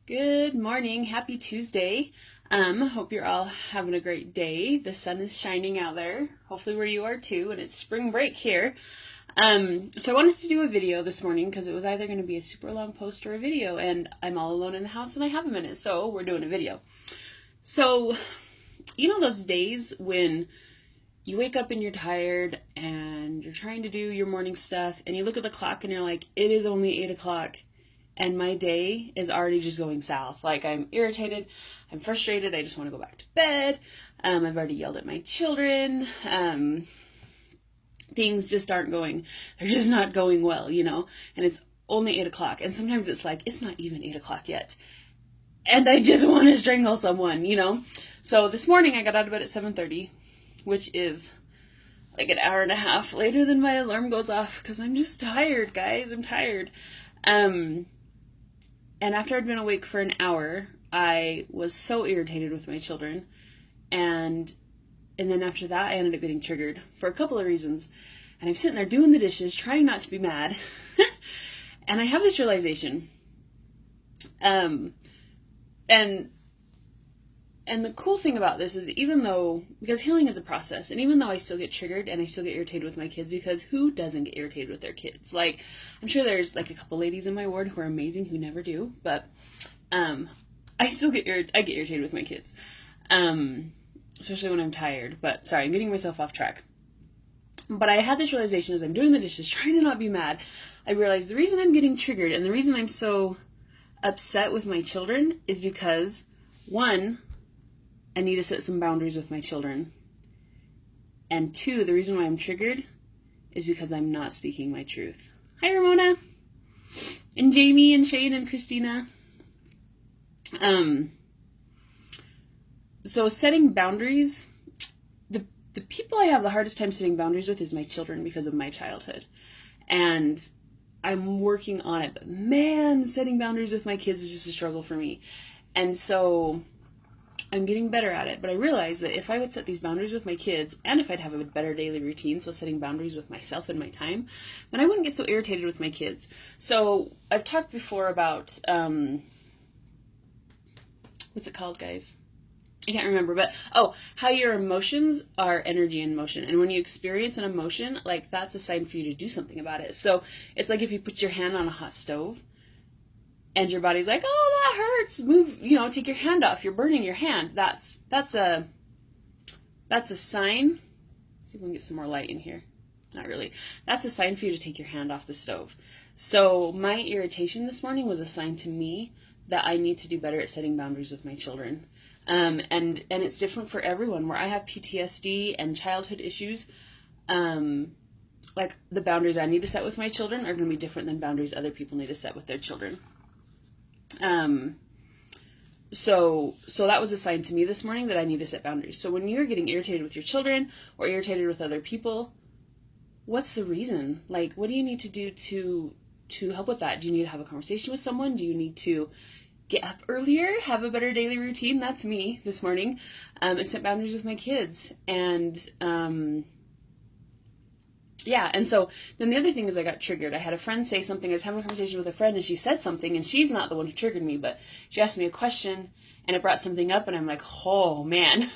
Good morning. Happy Tuesday. Hope you're all having a great day. The sun is shining out there, hopefully where you are too, and it's spring break here. So I wanted to do a video this morning because it was either going to be a super long post or a video, and I'm all alone in the house and I have a minute, so we're doing a video. So, you know those days when you wake up and you're tired and you're trying to do your morning stuff and you look at the clock and you're like, it is only 8 o'clock. And my day is already just going south. Like, I'm irritated, I'm frustrated, I just want to go back to bed. I've already yelled at my children. Things just aren't going, they're just not going well, you know? And it's only 8 o'clock. And sometimes it's like, it's not even 8 o'clock yet. And I just want to strangle someone, you know? So this morning I got out of bed at 7:30, which is like an hour and a half later than my alarm goes off because I'm just tired, guys. I'm tired. And after I'd been awake for an hour, I was so irritated with my children. And then after that, I ended up getting triggered for a couple of reasons. And I'm sitting there doing the dishes, trying not to be mad. And I have this realization. And the cool thing about this is because healing is a process, and even though I still get triggered and I still get irritated with my kids, because who doesn't get irritated with their kids? Like, I'm sure there's like a couple ladies in my ward who are amazing who never do, but I still get irritated with my kids, especially when I'm tired. But sorry, I'm getting myself off track. But I had this realization as I'm doing the dishes, trying to not be mad. I realized the reason I'm getting triggered and the reason I'm so upset with my children is because, one, I need to set some boundaries with my children. And two, the reason why I'm triggered is because I'm not speaking my truth. Hi, Ramona. And Jamie and Shane and Christina. So setting boundaries, the people I have the hardest time setting boundaries with is my children because of my childhood. And I'm working on it. But man, setting boundaries with my kids is just a struggle for me. And so I'm getting better at it, but I realized that if I would set these boundaries with my kids, and if I'd have a better daily routine, so setting boundaries with myself and my time, then I wouldn't get so irritated with my kids. So I've talked before about, what's it called, guys? I can't remember, but, how your emotions are energy in motion. And when you experience an emotion, like, that's a sign for you to do something about it. So it's like if you put your hand on a hot stove, and your body's like, oh, that hurts, move, take your hand off, you're burning your hand. That's a sign. Let's see if we can get some more light in here. Not really. That's a sign for you to take your hand off the stove. So my irritation this morning was a sign to me that I need to do better at setting boundaries with my children. And it's different for everyone. Where I have PTSD and childhood issues, like, the boundaries I need to set with my children are going to be different than boundaries other people need to set with their children. So that was a sign to me this morning that I need to set boundaries. So when you're getting irritated with your children or irritated with other people, what's the reason? Like, what do you need to do to help with that? Do you need to have a conversation with someone? Do you need to get up earlier, have a better daily routine? That's me this morning. And set boundaries with my kids. And, yeah, and so then the other thing is I got triggered. I had a friend say something. I was having a conversation with a friend, and she said something, and she's not the one who triggered me, but she asked me a question, and it brought something up, and I'm like, oh, man,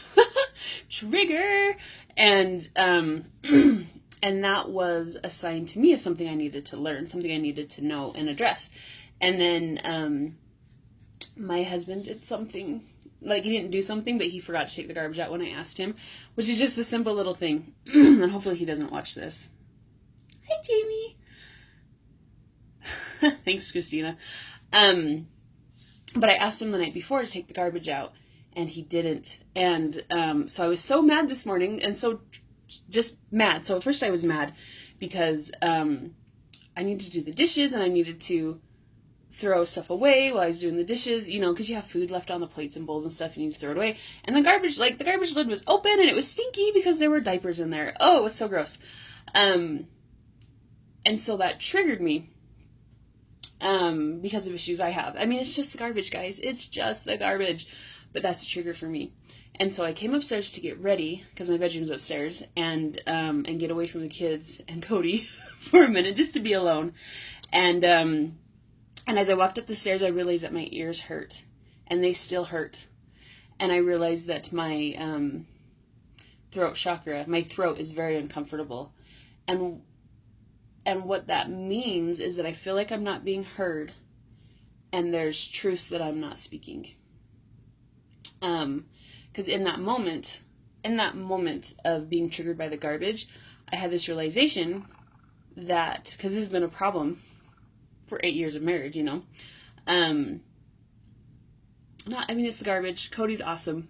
trigger. And and that was a sign to me of something I needed to learn, something I needed to know and address. And then my husband did something. Like, he didn't do something, but he forgot to take the garbage out when I asked him, which is just a simple little thing. And hopefully he doesn't watch this. Hi, Jamie. Thanks, Christina. But I asked him the night before to take the garbage out, and he didn't. And so I was so mad this morning, and so just mad. So at first I was mad because I needed to do the dishes, and I needed to throw stuff away while I was doing the dishes, because you have food left on the plates and bowls and stuff, you need to throw it away. And the garbage lid was open, and it was stinky because there were diapers in there. Oh, it was so gross. And so that triggered me, because of issues I have. I mean, it's just the garbage, guys. It's just the garbage. But that's a trigger for me. And so I came upstairs to get ready, because my bedroom's upstairs, and get away from the kids and Cody for a minute, just to be alone. And And as I walked up the stairs, I realized that my ears hurt, and they still hurt. And I realized that my throat chakra, my throat is very uncomfortable. And what that means is that I feel like I'm not being heard, and there's truths that I'm not speaking. Because in that moment of being triggered by the garbage, I had this realization that, because this has been a problem for 8 years of marriage, you know. It's the garbage. Cody's awesome.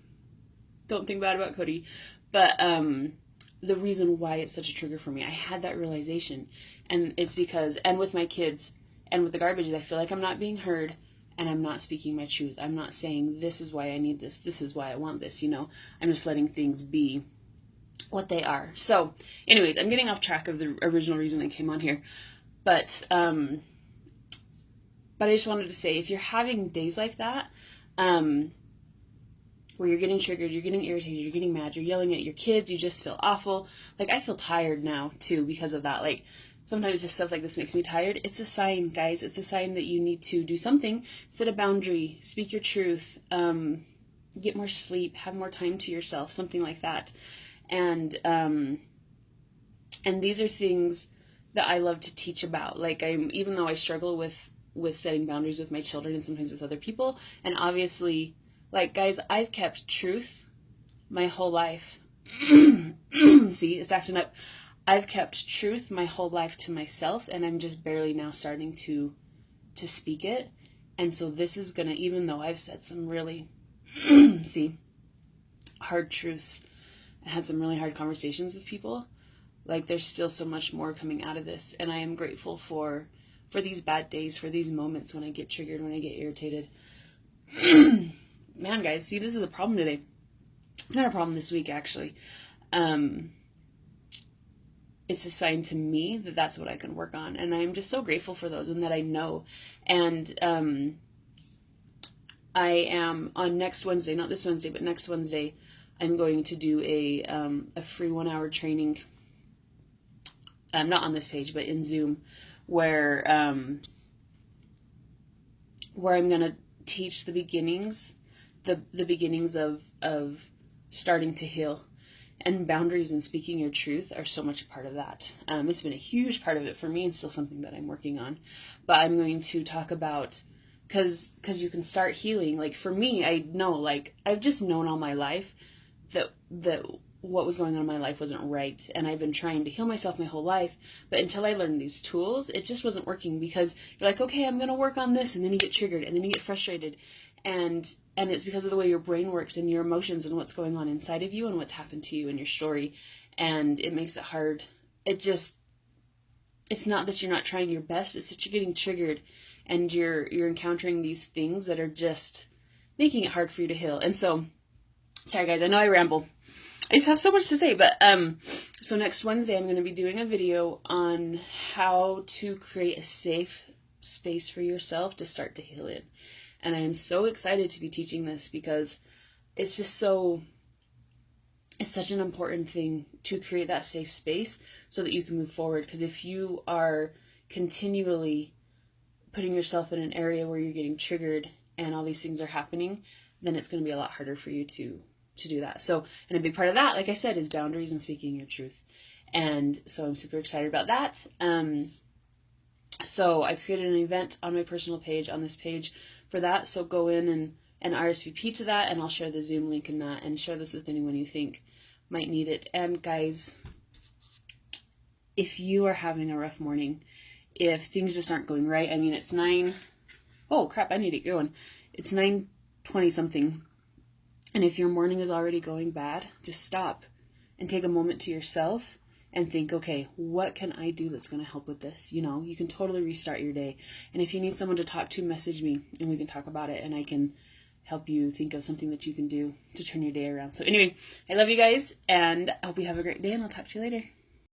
Don't think bad about Cody. But the reason why it's such a trigger for me, I had that realization. And it's because, and with my kids, and with the garbage, I feel like I'm not being heard, and I'm not speaking my truth. I'm not saying, this is why I need this. This is why I want this, you know. I'm just letting things be what they are. So, anyways, I'm getting off track of the original reason I came on here. But I just wanted to say, if you're having days like that, where you're getting triggered, you're getting irritated, you're getting mad, you're yelling at your kids, you just feel awful. Like, I feel tired now, too, because of that. Like, sometimes just stuff like this makes me tired. It's a sign, guys. It's a sign that you need to do something. Set a boundary. Speak your truth. Get more sleep. Have more time to yourself. Something like that. And these are things that I love to teach about. Like, even though I struggle with setting boundaries with my children and sometimes with other people, and obviously, like, guys, I've kept truth my whole life. See, it's acting up. I've kept truth my whole life to myself, and I'm just barely now starting to speak it. And so this is gonna, even though I've said some really hard truths and had some really hard conversations with people, like, there's still so much more coming out of this. And I am grateful for these bad days, for these moments when I get triggered, when I get irritated. Man, guys, see, this is a problem today. It's not a problem this week, actually. It's a sign to me that that's what I can work on. And I'm just so grateful for those, and that I know. And I am on next Wednesday, not this Wednesday, but next Wednesday, I'm going to do a free 1-hour training. Not on this page, but in Zoom, where I'm going to teach the beginnings, the beginnings of starting to heal. And boundaries and speaking your truth are so much a part of that. It's been a huge part of it for me, and still something that I'm working on. But I'm going to talk about, because you can start healing. Like, for me, I know, like, I've just known all my life that what was going on in my life wasn't right. And I've been trying to heal myself my whole life. But until I learned these tools, it just wasn't working, because you're like, okay, I'm going to work on this. And then you get triggered, and then you get frustrated. And it's because of the way your brain works and your emotions and what's going on inside of you and what's happened to you in your story. And it makes it hard. It's not that you're not trying your best. It's that you're getting triggered, and you're encountering these things that are just making it hard for you to heal. And so, sorry guys, I know I ramble. I just have so much to say. But so next Wednesday, I'm going to be doing a video on how to create a safe space for yourself to start to heal in. And I am so excited to be teaching this, because it's just it's such an important thing to create that safe space so that you can move forward. Because if you are continually putting yourself in an area where you're getting triggered and all these things are happening, then it's going to be a lot harder for you to do that. So, and a big part of that, like I said, is boundaries and speaking your truth. And so I'm super excited about that. So I created an event on my personal page, on this page, for that. So go in and RSVP to that, and I'll share the Zoom link in that, and share this with anyone you think might need it. And guys, if you are having a rough morning, if things just aren't going right, I mean, it's oh crap, I need to get going. It's 9:20 something. And if your morning is already going bad, just stop and take a moment to yourself and think, okay, what can I do that's going to help with this? You know, you can totally restart your day. And if you need someone to talk to, message me and we can talk about it, and I can help you think of something that you can do to turn your day around. So anyway, I love you guys, and I hope you have a great day, and I'll talk to you later.